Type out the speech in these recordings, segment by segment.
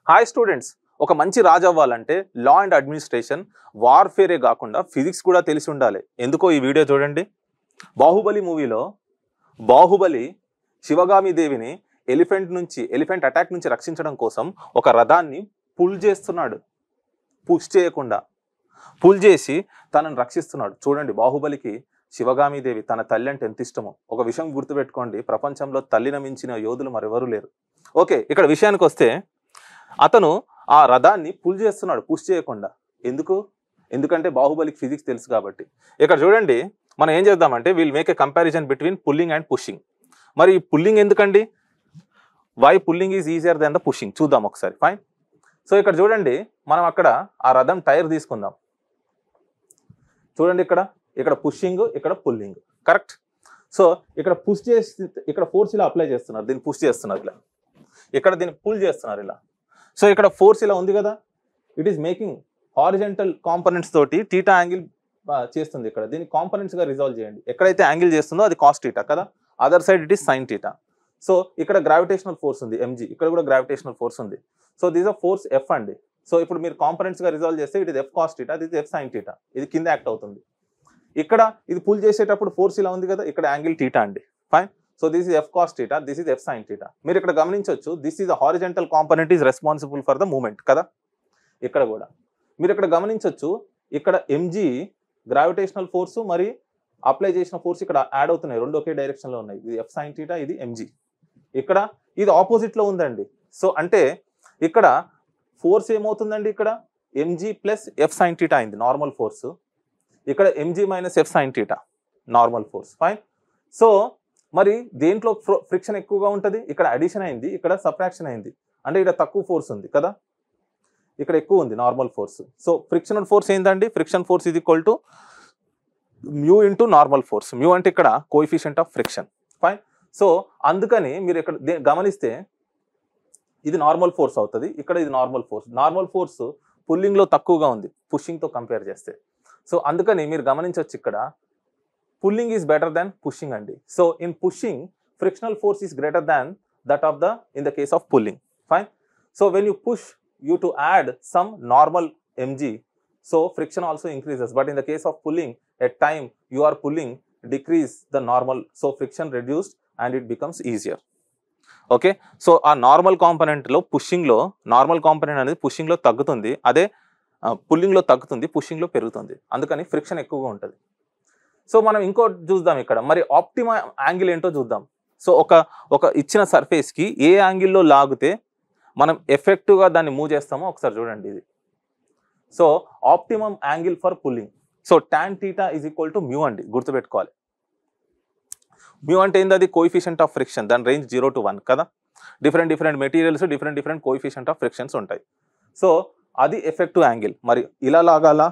Hi students, ఒక మంచి రాజు అవ్వాలంటే లా అండ్ అడ్మినిస్ట్రేషన్ వార్ఫేరే కాకుండా ఫిజిక్స్ కూడా తెలిసి ఉండాలి. ఎందుకో ఈ వీడియో చూడండి. బాహుబలి మూవీలో బాహుబలి శివగామి దేవిని ఎలిఫెంట్ అటాక్ నుంచి రక్షించడం కోసం ఒక రథాన్ని పుల్ చేస్తున్నాడు. పుష్ చేయకుండా పుల్ చేసి తనను రక్షిస్తున్నాడు. చూడండి, బాహుబలికి శివగామి దేవి తన తల్లి అంటే ఎంత ఇష్టమో. ఒక విషయం గుర్తుపెట్టుకోండి, ప్రపంచంలో తల్లిని మించిన యోధులు మరెవరూ లేరు. ఓకే, ఇక్కడ విషయానికి వస్తే అతను ఆ రథాన్ని పుల్ చేస్తున్నాడు, పుష్ చేయకుండా. ఎందుకంటే బాహుబలికి ఫిజిక్స్ తెలుసు కాబట్టి. ఇక్కడ చూడండి, మనం ఏం చేద్దామంటే will make a comparison between pulling and pushing. మరి ఈ పుల్లింగ్ ఎందుకండి? Why pulling is easier than the pushing చూద్దాం ఒకసారి. ఫైన్. సో ఇక్కడ చూడండి, మనం అక్కడ ఆ రథం టైర్ తీసుకుందాం. చూడండి, ఇక్కడ పుషింగ్, ఇక్కడ పుల్లింగ్. కరెక్ట్. సో ఇక్కడ పుష్ చేసి ఇక్కడ ఫోర్స్ ఇలా అప్లై చేస్తున్నారు, దీన్ని పుష్ చేస్తున్నారు ఇలా, ఇక్కడ దీన్ని పుల్ చేస్తున్నారు ఇలా. సో ఇక్కడ ఫోర్స్ ఇలా ఉంది కదా, it is making horizontal components తోటి టీటా యాంగిల్ చేస్తుంది. ఇక్కడ దీన్ని కాంపోనెంట్స్ గా రిజాల్వ్ చేయండి. ఎక్కడైతే యాంగిల్ చేస్తుందో అది కాస్ టీటా కదా, other side it is sine theta. So ఇక్కడ గ్రావిటేషనల్ ఫోర్స్ ఉంది mg, ఇక్కడ కూడా గ్రావిటేషనల్ ఫోర్స్ ఉంది. So this are force F అండి. సో ఇప్పుడు మీరు కాంపోనెంట్స్ గా రిజాల్వ్ చేస్తే it is F cos theta, this F sine theta. ఇది కింద యాక్ట్ అవుతుంది. ఇక్కడ ఇది పుల్ చేసేటప్పుడు ఫోర్స్ ఇలా ఉంది కదా, ఇక్కడ యాంగిల్ టీటా అండి. Fine. So this is F cos theta, this is F sine theta. మీరు ఇక్కడ గమనించవచ్చు, this is horizontal component is responsible for the moment కదా. ఇక్కడ కూడా మీరు ఇక్కడ గమనించవచ్చు, ఇక్కడ mg గ్రావిటేషనల్ ఫోర్స్ మరి అప్లై చేసిన ఫోర్స్ ఇక్కడ యాడ్ అవుతున్నాయి, రెండు ఒకే డైరెక్షన్ లో ఉన్నాయి. ఇది ఎఫ్ సైన్ టీటా, ఇది mg. ఇక్కడ ఇది ఆపోజిట్ లో ఉందండి. సో అంటే ఇక్కడ ఫోర్స్ ఏమవుతుందండి, ఇక్కడ mg plus F sine theta అయింది నార్మల్ ఫోర్స్, ఇక్కడ mg minus F sine theta normal force. Fine. So మరి దేంట్లో ఫ్రిక్షన్ ఎక్కువగా ఉంటుంది? ఇక్కడ అడిషన్ అయింది, ఇక్కడ సబ్ట్రాక్షన్ అయింది. అంటే ఇక్కడ తక్కువ ఫోర్స్ ఉంది కదా, ఇక్కడ ఎక్కువ ఉంది normal force. So frictional force ఏంటండి? Friction force is equal to mu into normal force. Mu అంటే ఇక్కడ coefficient of friction. Fine. So అందుకని మీరు ఇక్కడ గమనిస్తే ఇది నార్మల్ ఫోర్స్ అవుతుంది, ఇక్కడ ఇది normal force. Normal force pulling లో తక్కువగా ఉంది పుషింగ్ తో కంపేర్ చేస్తే. సో అందుకని మీరు గమనించవచ్చు, ఇక్కడ pulling is better than pushing andi. So in pushing, frictional force is greater than that of in the case of pulling. Fine. So when you push, you to add some normal mg, so friction also increases. But in the case of pulling, at time you are pulling, decrease the normal, so friction reduced and it becomes easier. Okay. So a normal component lo pushing lo, normal component anedi pushing lo taggutundi, ade pulling lo taggutundi, pushing lo perugutundi. Andukani friction ఎక్కువగా ఉంటుంది. So మనం ఇంకోటి చూద్దాం, ఇక్కడ మరి optimum angle ఏంటో చూద్దాం. So ఒక ఇచ్చిన సర్ఫేస్కి ఏ యాంగిల్లో లాగితే మనం ఎఫెక్టివ్గా దాన్ని మూవ్ చేస్తామో ఒకసారి చూడండి ఇది. So optimum angle for pulling. So tan theta is equal to mu అండి, గుర్తుపెట్టుకోవాలి. మ్యూ అంటే ఏంది? అది కోఎఫిషియంట్ ఆఫ్ ఫ్రిక్షన్, దాని రేంజ్ 0 to 1 కదా. Different materials different coefficient of frictions ఉంటాయి. సో అది ఎఫెక్టివ్ యాంగిల్. మరి ఇలా లాగాలా,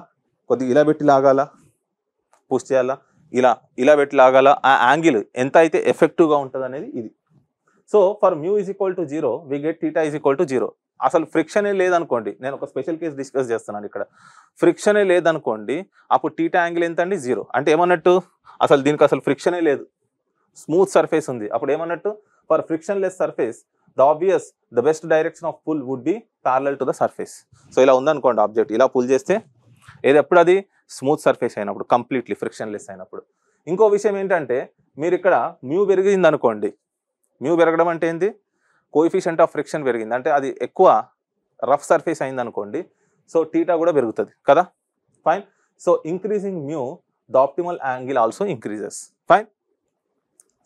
కొద్దిగా ఇలా పెట్టి లాగాలా, పుష్ చేయాలా, ఇలా పెట్టి లాగాల, ఆ యాంగిల్ ఎంత అయితే ఎఫెక్టివ్గా ఉంటుంది అనేది ఇది. So for mu is equal to 0 we get theta is equal to 0. అసలు ఫ్రిక్షనే లేదనుకోండి, నేను ఒక స్పెషల్ కేసు డిస్కస్ చేస్తున్నాను. ఇక్కడ ఫ్రిక్షనే లేదనుకోండి, అప్పుడు టీటా యాంగిల్ ఎంత అండి? 0. అంటే ఏమన్నట్టు, అసలు దీనికి అసలు ఫ్రిక్షనే లేదు, స్మూత్ సర్ఫేస్ ఉంది. అప్పుడు ఏమన్నట్టు, for frictionless surface the best direction of pull would be parallel to the surface. So ఇలా ఉందనుకోండి ఆబ్జెక్ట్, ఇలా పుల్ చేస్తే ఏది ఎప్పుడు అది స్మూత్ సర్ఫేస్ అయినప్పుడు, కంప్లీట్లీ ఫ్రిక్షన్ లెస్ అయినప్పుడు. ఇంకో విషయం ఏంటంటే, మీరు ఇక్కడ మ్యూ పెరిగింది అనుకోండి, మ్యూ పెరగడం అంటే ఏంటి? కోఎఫిషియంట్ ఆఫ్ ఫ్రిక్షన్ పెరిగింది అంటే అది ఎక్కువ రఫ్ సర్ఫేస్ అయింది అనుకోండి, సో టీటా కూడా పెరుగుతుంది కదా. Fine. So increasing mu the optimal angle also increases. Fine.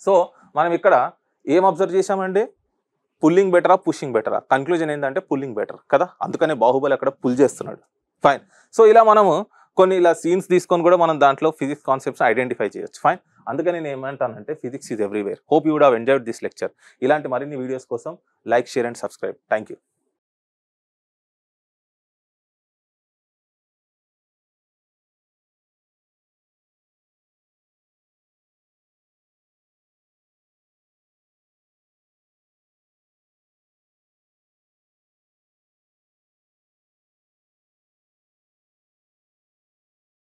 So మనం ఇక్కడ ఏం అబ్జర్వ్ చేసామండి? పుల్లింగ్ బెటరా, పుషింగ్ బెటరా? కన్క్లూజన్ ఏంటంటే పుల్లింగ్ బెటర్ కదా, అందుకనే బాహుబలి అక్కడ పుల్ చేస్తున్నాడు. ఫైన్. సో ఇలా మనము కొన్ని ఇలా సీన్స్ తీసుకొని కూడా మనం దాంట్లో ఫిజిక్స్ కాన్సెప్ట్స్ ఐడెంటిఫై చేయొచ్చు. ఫైన్. అందుకని నేను ఏమంటానంటే physics is everywhere. Hope you would have enjoyed this lecture. ఇలాంటి మరిన్ని వీడియోస్ కోసం like, share and subscribe. Thank you.